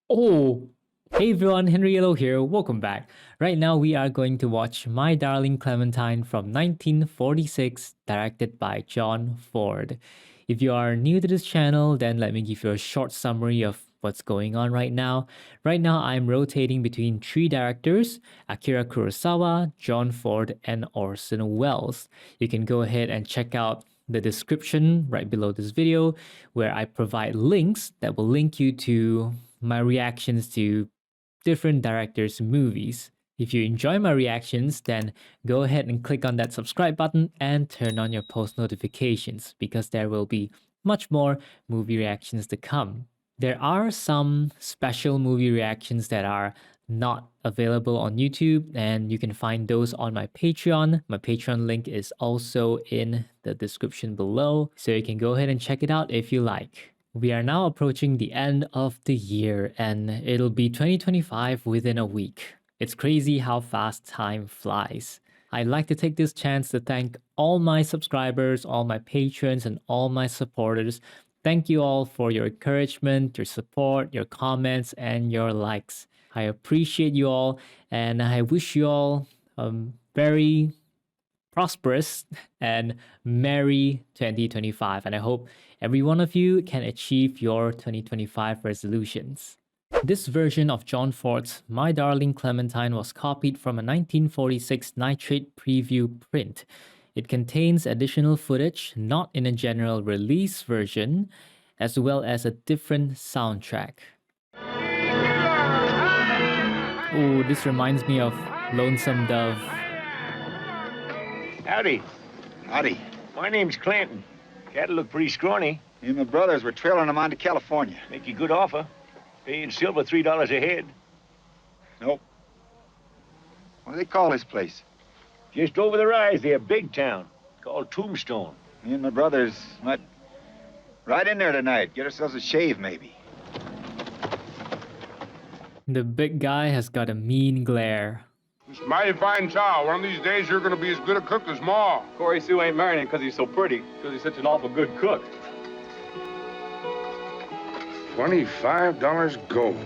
Oh, hey everyone, Henry Yellow here. Welcome back. Right now, we are going to watch My Darling Clementine from 1946, directed by John Ford. If you are new to this channel, then let me give you a short summary of what's going on right now. Right now, I'm rotating between three directors: Akira Kurosawa, John Ford, and Orson Welles. You can go ahead and check out the description right below this video where I provide links that will link you to my reactions to different directors' movies. If you enjoy my reactions, then go ahead and click on that subscribe button and turn on your post notifications because there will be much more movie reactions to come. There are some special movie reactions that are not available on YouTube, and you can find those on my Patreon. My Patreon link is also in the description below, so you can go ahead and check it out if you like. We are now approaching the end of the year, and it'll be 2025 within a week. It's crazy how fast time flies. I'd like to take this chance to thank all my subscribers, all my patrons, and all my supporters. Thank you all for your encouragement, your support, your comments, and your likes. I appreciate you all, and I wish you all very prosperous and merry 2025. And I hope every one of you can achieve your 2025 resolutions. This version of John Ford's My Darling Clementine was copied from a 1946 nitrate preview print. It contains additional footage not in a general release version, as well as a different soundtrack. Oh, this reminds me of Lonesome Dove. Howdy. Howdy. My name's Clanton. Cattle look pretty scrawny. Me and my brothers were trailing them on to California. Make you a good offer. Pay in silver $3 a head. Nope. What do they call this place? Just over the rise there, big town. Called Tombstone. Me and my brothers might ride in there tonight. Get ourselves a shave, maybe. The big guy has got a mean glare. It's a mighty fine chow. One of these days, you're gonna be as good a cook as Ma. Corey Sue ain't marrying him because he's so pretty, because he's such an awful good cook. $25 gold.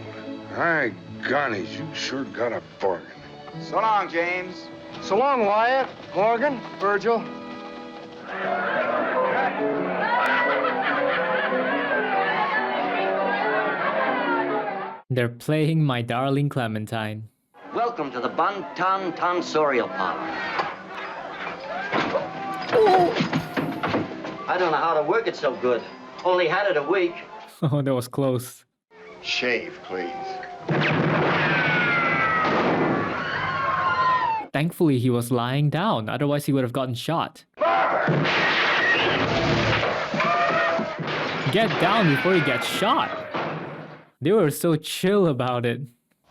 My gonnies, you sure got a bargain. So long, James. So long, Wyatt, Morgan, Virgil. They're playing My Darling Clementine. Welcome to the Bun Ton Tonsorial Parlor. I don't know how to work it so good. Only had it a week. Oh, that was close. Shave, please. Thankfully, he was lying down, otherwise he would have gotten shot. Get down before you get shot. They were so chill about it.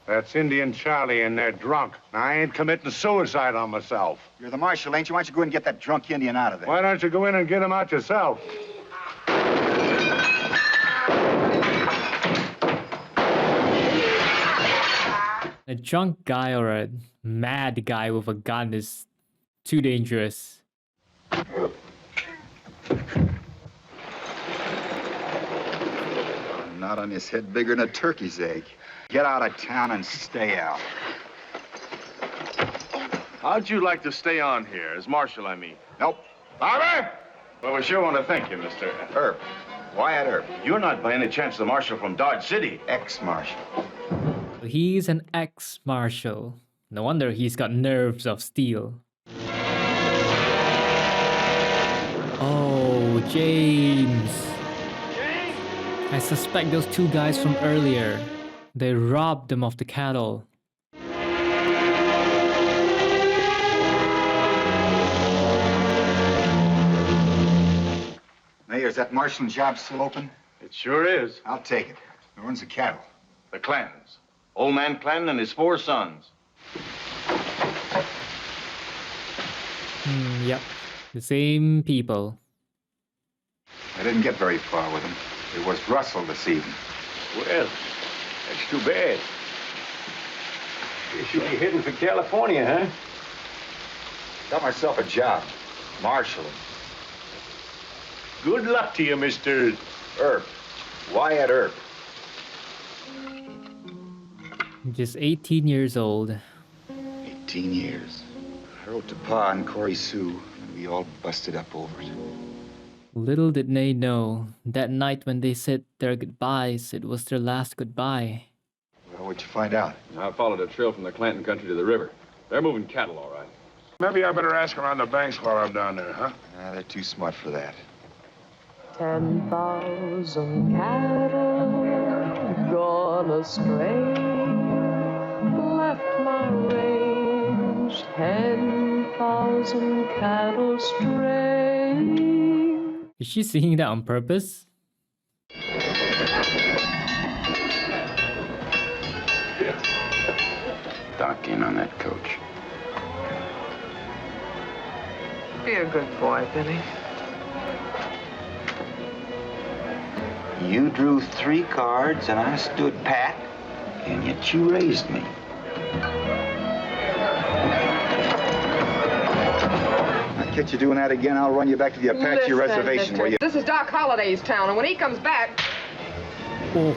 That's Indian Charlie in there drunk. I ain't committing suicide on myself. You're the marshal, ain't you? Why don't you go and get that drunk Indian out of there? Why don't you go in and get him out yourself? A drunk guy or a mad guy with a gun is too dangerous. Not on his head bigger than a turkey's egg. Get out of town and stay out. How'd you like to stay on here, as marshal, I mean? Nope. Bobby! Well, we sure want to thank you, Mr. Earp. Wyatt Earp. You're not by any chance the marshal from Dodge City. Ex-marshal. He's an ex-marshal. No wonder he's got nerves of steel. Oh, James. I suspect those two guys from earlier. They robbed them of the cattle. Mayor, is that marshalling job still open? It sure is. I'll take it. Who runs the cattle? The Clantons. Old man Clanton and his 4 sons. Yep, the same people. I didn't get very far with him. It was Russell this evening. Well, that's too bad. Guess you'll be heading for California, huh? Got myself a job. Marshalling. Good luck to you, Mr. Earp. Wyatt Earp. Just 18 years old. 18 years. I wrote to Pa and Corey Sue, and we all busted up over it. Little did they know, that night when they said their goodbyes, it was their last goodbye. Well, what'd you find out? I followed a trail from the Clanton country to the river. They're moving cattle, all right. Maybe I better ask around the banks while I'm down there, huh? They're too smart for that. 10,000 cattle gone astray, left my range. 10,000 cattle stray. Is she singing that on purpose? Doc in on that coach. Be a good boy, Billy. You drew 3 cards, and I stood pat, and yet you raised me. I'll catch you doing that again, I'll run you back to the Apache reservation where you... This is Doc Holliday's town, and when he comes back... Oh.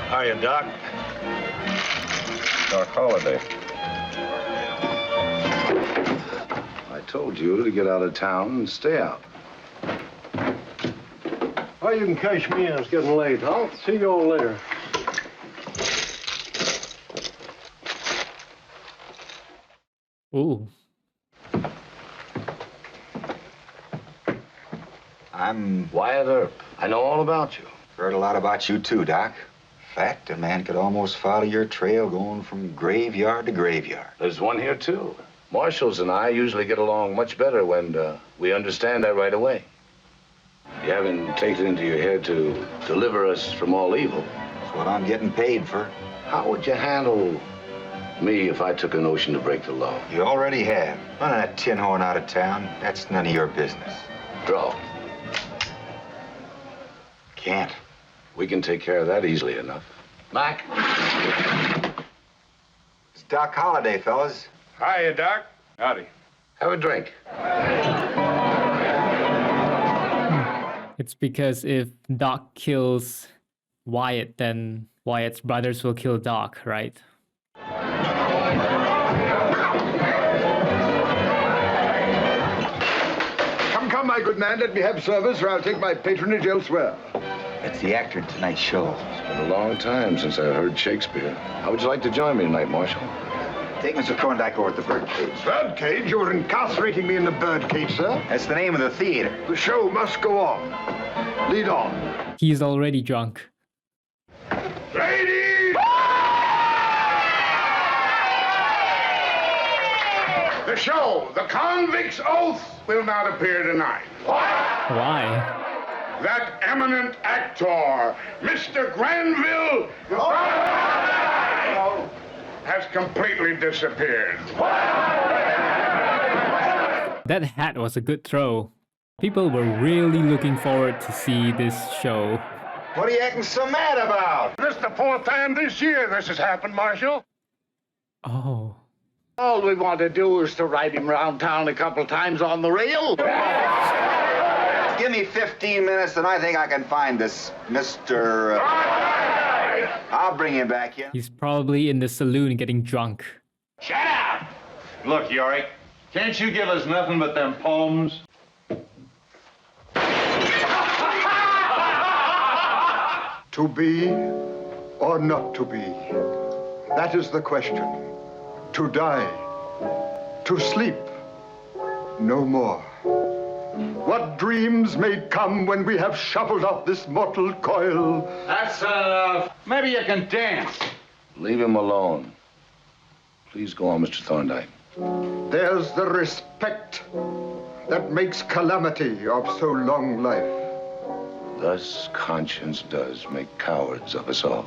Hiya, Doc. Doc Holliday. I told you to get out of town and stay out. Well, you can cash me in. It's getting late. I'll see you all later. Ooh. I'm... Wyatt Earp. I know all about you. Heard a lot about you, too, Doc. In fact, a man could almost follow your trail going from graveyard to graveyard. There's one here, too. Marshals and I usually get along much better when we understand that right away. You haven't taken it into your head to deliver us from all evil. That's what I'm getting paid for. How would you handle me if I took a notion to break the law? You already have. Running that tin horn out of town, that's none of your business. Draw. Can't. We can take care of that easily enough. Mac? It's Doc Holliday, fellas. Hiya, Doc. Howdy. Have a drink. It's because if Doc kills Wyatt, then Wyatt's brothers will kill Doc, right? Come, my good man. Let me have service, or I'll take my patronage elsewhere. It's the actor in tonight's show. It's been a long time since I heard Shakespeare. How would you like to join me tonight, Marshal? Take Mr. Thorndyke over at the birdcage. Birdcage? You were incarcerating me in the birdcage, sir. That's the name of the theater. The show must go on. Lead on. He's already drunk. Ladies! The show, The Convict's Oath, will not appear tonight. Why? That eminent actor, Mr. Granville, has completely disappeared. That hat was a good throw. People were really looking forward to see this show. What are you acting so mad about? This is the 4th time this year this has happened, Marshal. Oh. All we want to do is to ride him around town a couple times on the rail. Give me 15 minutes and I think I can find this Mr. I'll bring him back in. He's probably in the saloon getting drunk. Shut up! Look, Yorick, can't you give us nothing but them poems? To be or not to be? That is the question. To die, to sleep, no more. What dreams may come when we have shuffled off this mortal coil? That's enough. Maybe you can dance. Leave him alone. Please go on, Mr. Thorndyke. There's the respect that makes calamity of so long life. Thus conscience does make cowards of us all.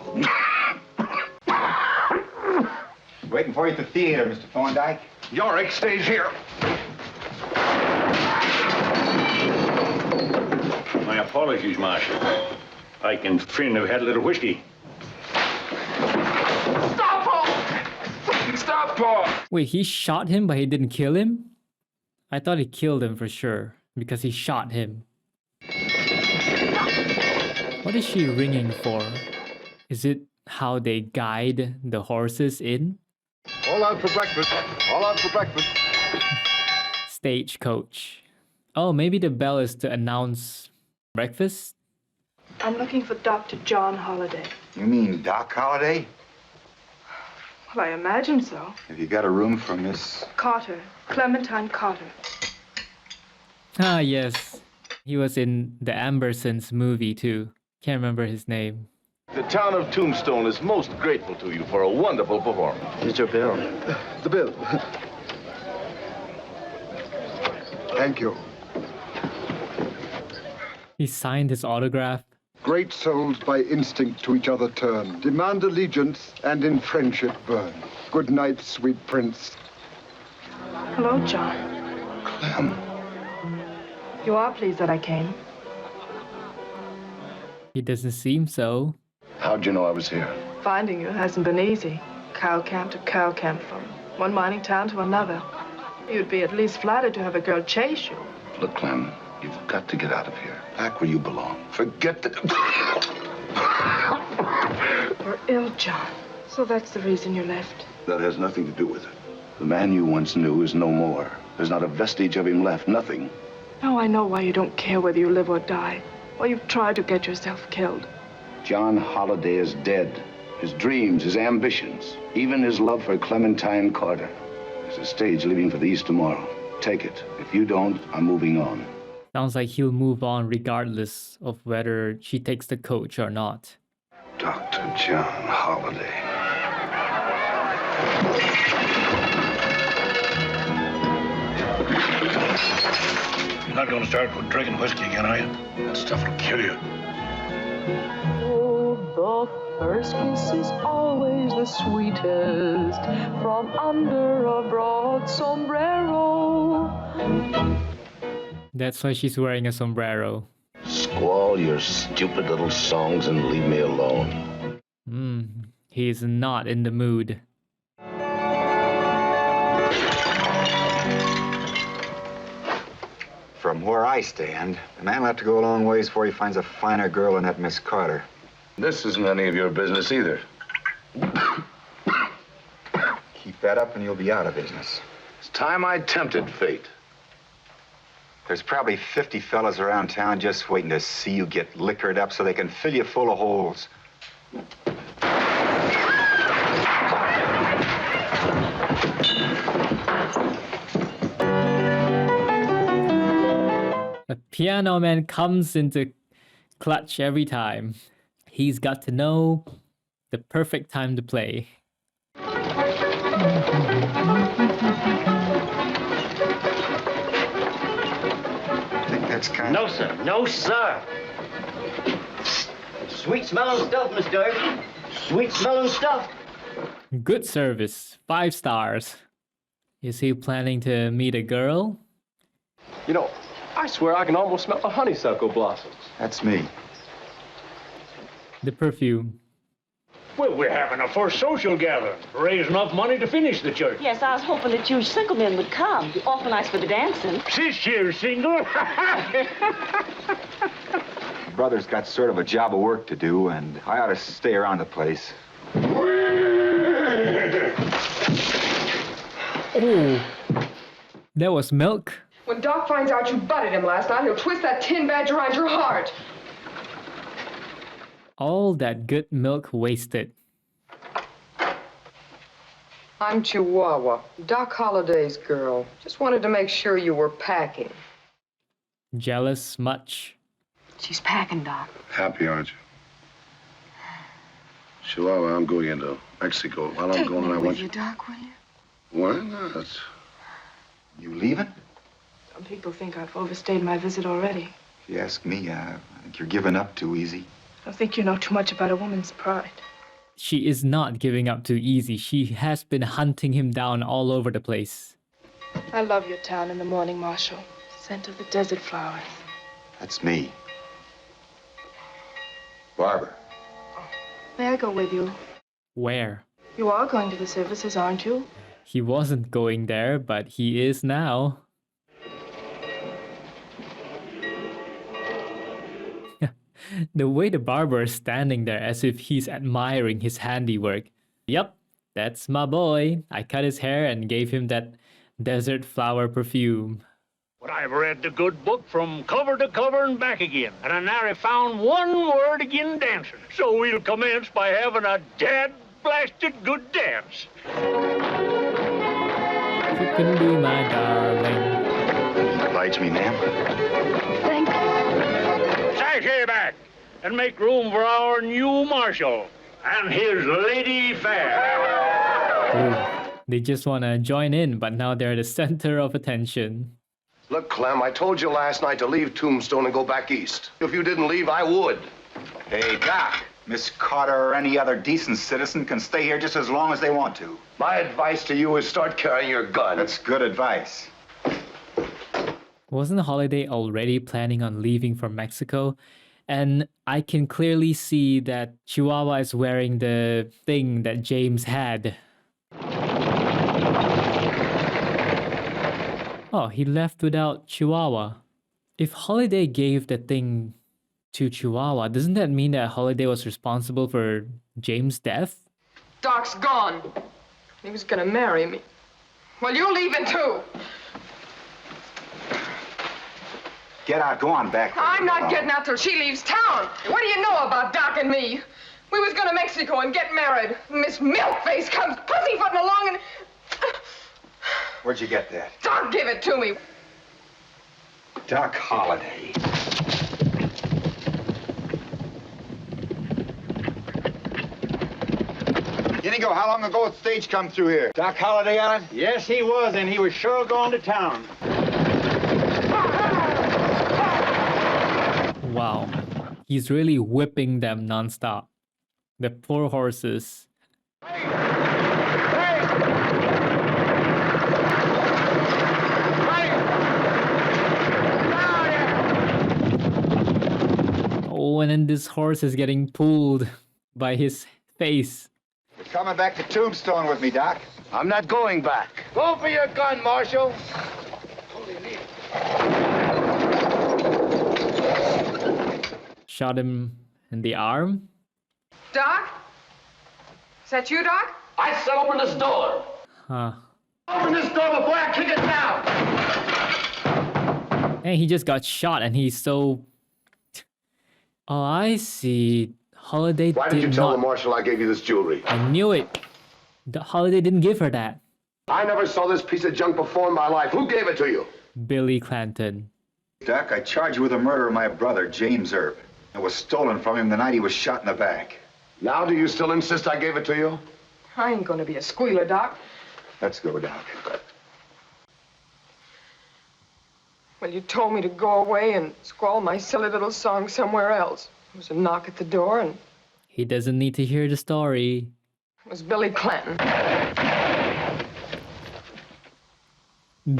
Waiting for you at the theater, Mr. Thorndyke. Yorick stays here. My apologies, Marshal. Ike and Finn have had a little whiskey. Stop, Paul! Stop, Paul! Wait, he shot him but he didn't kill him? I thought he killed him for sure because he shot him. What is she ringing for? Is it how they guide the horses in? All out for breakfast. All out for breakfast. Stagecoach. Oh, maybe the bell is to announce breakfast? I'm looking for Dr. John Holliday. You mean Doc Holliday? Well, I imagine so. Have you got a room for Miss... Carter. Clementine Carter. Ah, yes. He was in the Ambersons movie too. Can't remember his name. The town of Tombstone is most grateful to you for a wonderful performance. Here's your bill. The bill. Thank you. He signed his autograph. Great souls by instinct to each other turn, demand allegiance, and in friendship burn. Good night, sweet prince. Hello, John. Clem. You are pleased that I came? He doesn't seem so. How'd you know I was here? Finding you hasn't been easy. Cow camp to cow camp, from one mining town to another. You'd be at least flattered to have a girl chase you. Look, Clem, you've got to get out of here. Back where you belong. Forget the... You're ill, John. So that's the reason you left. That has nothing to do with it. The man you once knew is no more. There's not a vestige of him left. Nothing. Now I know why you don't care whether you live or die. Why you've tried to get yourself killed. John Holliday is dead. His dreams, his ambitions, even his love for Clementine Carter. There's a stage leaving for the East tomorrow. Take it. If you don't, I'm moving on. Sounds like he'll move on regardless of whether she takes the coach or not. Dr. John Holliday. You're not going to start drinking whiskey again, are you? That stuff will kill you. Oh, the first kiss is always the sweetest from under a broad sombrero. That's why she's wearing a sombrero. Squall your stupid little songs and leave me alone. He is not in the mood. From where I stand, a man will have to go a long ways before he finds a finer girl than that Miss Carter. This isn't any of your business either. Keep that up and you'll be out of business. It's time I tempted fate. There's probably 50 fellas around town just waiting to see you get liquored up so they can fill you full of holes. A piano man comes into clutch every time. He's got to know the perfect time to play. I think that's kind No, sir. No, sir. Sweet smelling stuff, mister. Sweet smelling stuff. Good service. 5 stars. Is he planning to meet a girl? You know, I swear I can almost smell the honeysuckle blossoms. That's me. The perfume. Well, we're having a first social gathering. Raise enough money to finish the church. Yes, I was hoping that you single men would come. Be awful nice for the dancing. This year's single. Brother's got sort of a job of work to do, and I ought to stay around the place. Oh, that was milk. When Doc finds out you butted him last night, he'll twist that tin badge around your heart. All that good milk wasted. I'm Chihuahua, Doc Holliday's girl. Just wanted to make sure you were packing. Jealous much? She's packing, Doc. Happy, aren't you? Chihuahua, I'm going into Mexico. While I'm going, I want you... Doc, will you? Why not? You leaving? Some people think I've overstayed my visit already. If you ask me, I think you're giving up too easy. I think you know too much about a woman's pride. She is not giving up too easy. She has been hunting him down all over the place. I love your town in the morning, Marshal. Scent of the desert flowers. That's me. Barbara. May I go with you? Where? You are going to the services, aren't you? He wasn't going there, but he is now. The way the barber is standing there as if he's admiring his handiwork. Yep, that's my boy. I cut his hair and gave him that desert flower perfume. But I've read the good book from cover to cover and back again, and I nary found one word again dancing. So we'll commence by having a dad-blasted good dance. You can do, my darling. Oblige me, ma'am. Thank you. Sashay back and make room for our new marshal and his lady fair. Ooh, they just want to join in, but now they're the center of attention. Look, Clem, I told you last night to leave Tombstone and go back east. If you didn't leave, I would. Hey, Doc. Miss Carter or any other decent citizen can stay here just as long as they want to. My advice to you is start carrying your gun. That's good advice. Wasn't Holiday already planning on leaving for Mexico? And I can clearly see that Chihuahua is wearing the thing that James had. Oh, he left without Chihuahua. If Holiday gave the thing to Chihuahua, doesn't that mean that Holiday was responsible for James' death? Doc's gone. He was gonna marry me. Well, you're leaving too. Get out. Go on back. I'm not getting out till she leaves town. What do you know about Doc and me? We was going to Mexico and get married. Miss Milkface comes pussyfooting along and... Where'd you get that? Doc give it to me. Doc Holliday. Inigo, how long ago did the stage come through here? Doc Holliday on it? Yes, he was, and he was sure going to town. Wow. He's really whipping them nonstop. The poor horses. Oh, and then this horse is getting pulled by his face. You're coming back to Tombstone with me, Doc. I'm not going back. Go for your gun, Marshal. Shot him in the arm. Doc? Is that you, Doc? I said open this door. Huh. Open this door before I kick it down. And he just got shot and he's so... Oh, I see. Holiday Why did you did tell not... the Marshal I gave you this jewelry? I knew it. The Holiday didn't give her that. I never saw this piece of junk before in my life. Who gave it to you? Billy Clanton. Doc, I charge you with the murder of my brother, James Earp. It was stolen from him the night he was shot in the back. Now do you still insist I gave it to you? I ain't gonna be a squealer, Doc. Let's go, Doc. Well, you told me to go away and squall my silly little song somewhere else. There was a knock at the door, and He doesn't need to hear the story. it was Billy Clanton.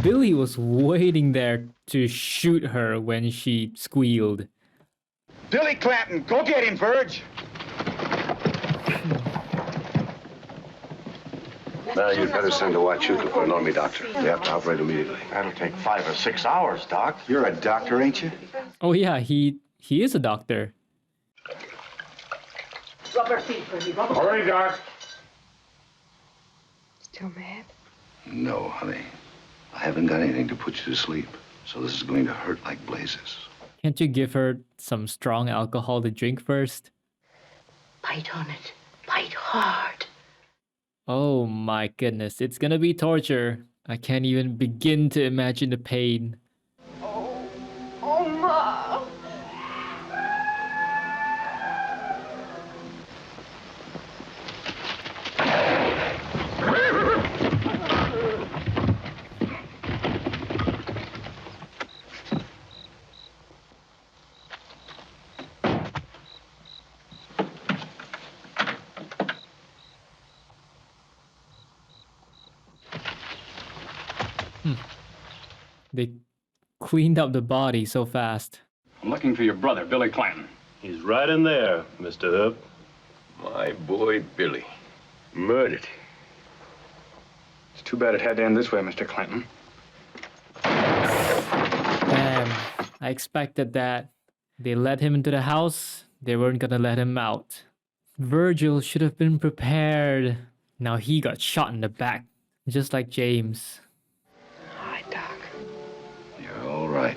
Billy was waiting there to shoot her when she squealed. Billy Clanton, go get him, Verge. Now, you'd better send a white shooter for an army doctor. They have to operate immediately. That'll take 5 or 6 hours, Doc. You're a doctor, ain't you? Oh yeah, he is a doctor. Rubber feet for me, rubber. All right, Doc. Still mad? No, honey. I haven't got anything to put you to sleep. So this is going to hurt like blazes. Can't you give her some strong alcohol to drink first? Bite on it. Bite hard. Oh my goodness, it's gonna be torture. I can't even begin to imagine the pain. Oh, Ma. They cleaned up the body so fast. I'm looking for your brother, Billy Clanton. He's right in there, Mr. Earp. My boy, Billy. Murdered. It's too bad it had to end this way, Mr. Clanton. Damn, I expected that. They led him into the house, They weren't gonna let him out. Virgil should have been prepared. Now he got shot in the back, just like James. Hi, Doc. You're all right.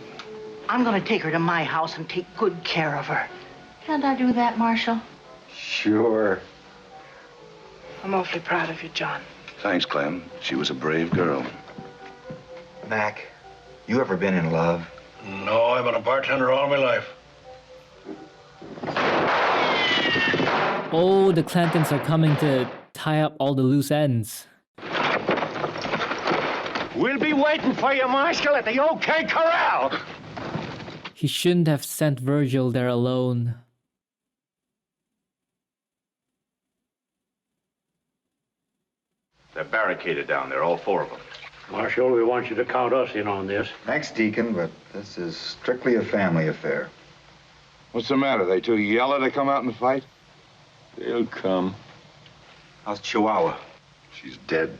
I'm gonna take her to my house and take good care of her. Can't I do that, Marshal? Sure. I'm awfully proud of you, John. Thanks, Clem. She was a brave girl. Mac, you ever been in love? No, I've been a bartender all my life. Oh, the Clantons are coming to tie up all the loose ends. We'll be waiting for you, Marshal, at the OK Corral. He shouldn't have sent Virgil there alone. They're barricaded down there, all four of them. Marshal, we want you to count us in on this. Thanks, Deacon, but this is strictly a family affair. What's the matter? They too yellow to come out and fight? They'll come. How's Chihuahua? She's dead.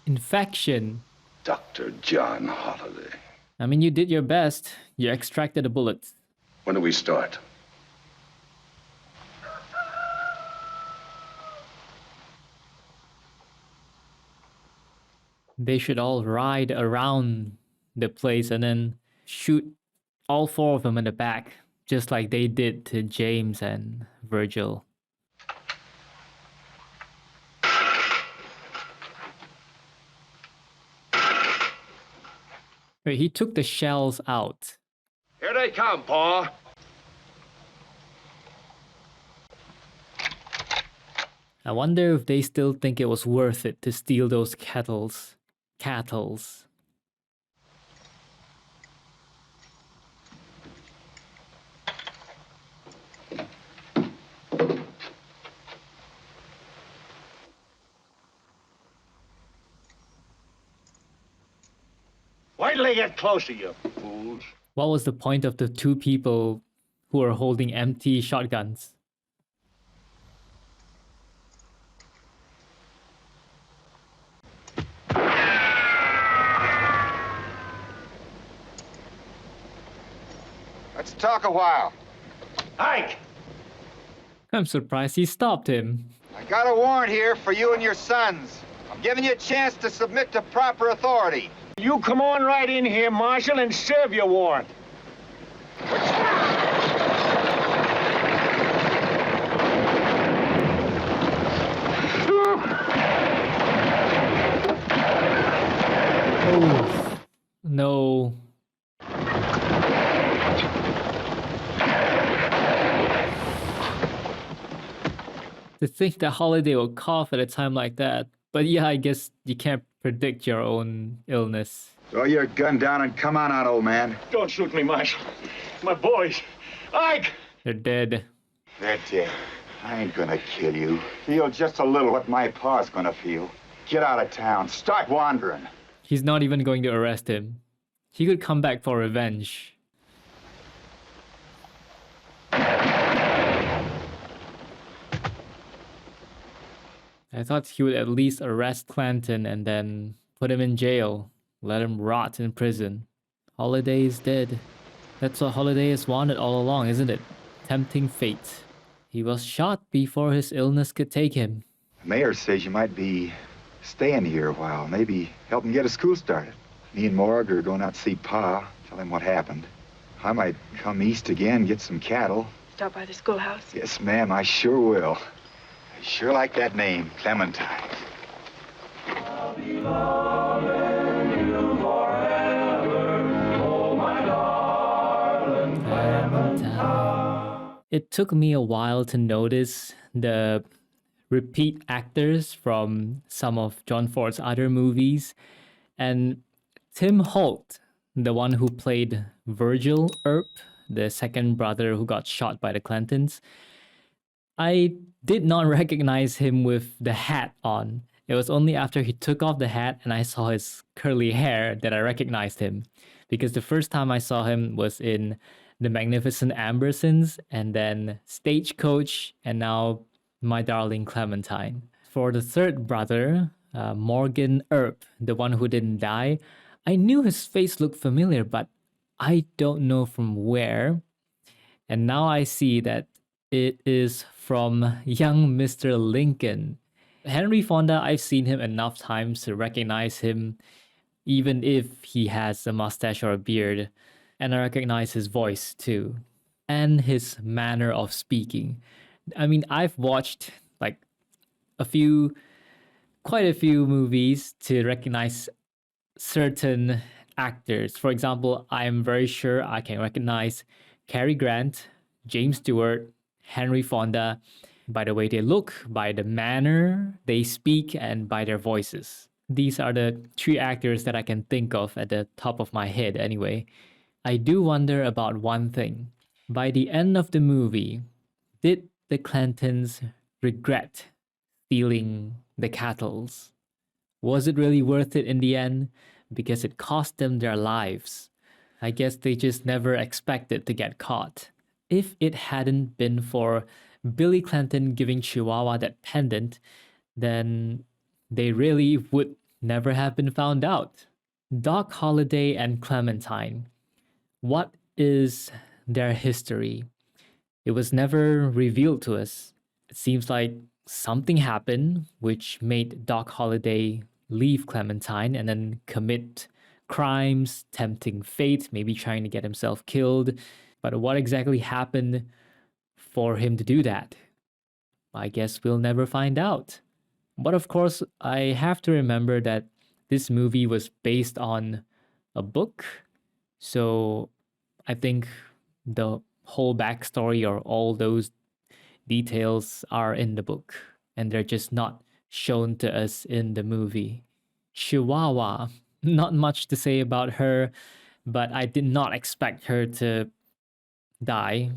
Infection. Dr. John Holliday. I mean, you did your best. You extracted the bullets. When do we start? They should all ride around the place and then shoot all four of them in the back, just like they did to James and Virgil. Wait, he took the shells out. Here they come, Pa. I wonder if they still think it was worth it to steal those cattles. Wait till they get close to you, fools. What was the point of the two people who are holding empty shotguns? Let's talk a while. Ike! I'm surprised he stopped him. I got a warrant here for you and your sons. I'm giving you a chance to submit to proper authority. You come on right in here, Marshal, and serve your warrant. Oh, no. To think that Holiday will cough at a time like that. But yeah, I guess you can't predict your own illness. Throw your gun down and come on out, old man. Don't shoot me, Marshal. My boys. Ike! They're dead. They're dead. I ain't gonna kill you. Feel just a little what my pa's gonna feel. Get out of town. Start wandering. He's not even going to arrest him. He could come back for revenge. I thought he would at least arrest Clanton and then put him in jail. Let him rot in prison. Holiday is dead. That's what Holiday has wanted all along, isn't it? Tempting fate. He was shot before his illness could take him. The mayor says you might be staying here a while. Maybe help him get a school started. Me and Morg are going out to see Pa, tell him what happened. I might come east again, get some cattle. Stop by the schoolhouse? Yes, ma'am, I sure will. I sure like that name, Clementine. It took me a while to notice the repeat actors from some of John Ford's other movies. And Tim Holt, the one who played Virgil Earp, the second brother who got shot by the Clantons, I did not recognize him with the hat on. It was only after he took off the hat and I saw his curly hair that I recognized him. Because the first time I saw him was in The Magnificent Ambersons, and then Stagecoach, and now My Darling Clementine. For the third brother, Morgan Earp, the one who didn't die, I knew his face looked familiar, but I don't know from where. And now I see that it is from young Mr. Lincoln. Henry Fonda, I've seen him enough times to recognize him, even if he has a mustache or a beard. And I recognize his voice too, and his manner of speaking. I mean, I've watched like quite a few movies to recognize certain actors. For example, I am very sure I can recognize Cary Grant, James Stewart, Henry Fonda by the way they look, by the manner they speak, and by their voices. These are the three actors that I can think of at the top of my head, anyway. I do wonder about one thing. By the end of the movie, did the Clantons regret stealing the cattles? Was it really worth it in the end? Because it cost them their lives. I guess they just never expected to get caught. If it hadn't been for Billy Clanton giving Chihuahua that pendant, then they really would never have been found out. Doc Holliday and Clementine. What is their history? It was never revealed to us. It seems like something happened which made Doc Holliday leave Clementine and then commit crimes, tempting fate, maybe trying to get himself killed. But what exactly happened for him to do that? I guess we'll never find out. But of course, I have to remember that this movie was based on a book. So I think the whole backstory or all those details are in the book, and they're just not shown to us in the movie. Chihuahua, not much to say about her, but I did not expect her to die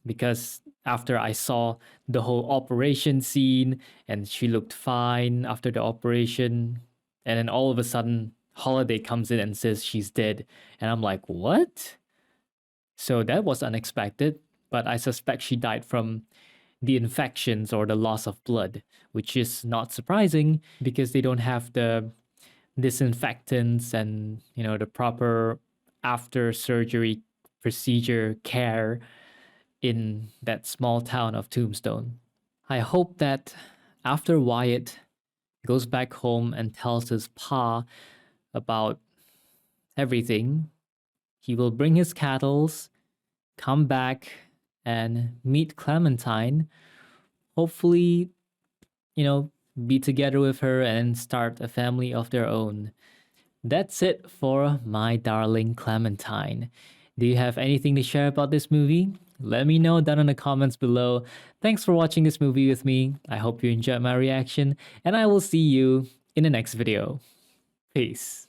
because after I saw the whole operation scene and she looked fine after the operation, and then all of a sudden Holiday comes in and says she's dead, and I'm like, what? So that was unexpected, but I suspect she died from the infections or the loss of blood, which is not surprising because they don't have the disinfectants and, the proper after surgery procedure care in that small town of Tombstone. I hope that after Wyatt goes back home and tells his pa about everything, he will bring his cattles, come back, and meet Clementine. Hopefully, be together with her and start a family of their own. That's it for My Darling Clementine. Do you have anything to share about this movie? Let me know down in the comments below. Thanks for watching this movie with me. I hope you enjoyed my reaction, and I will see you in the next video. Peace.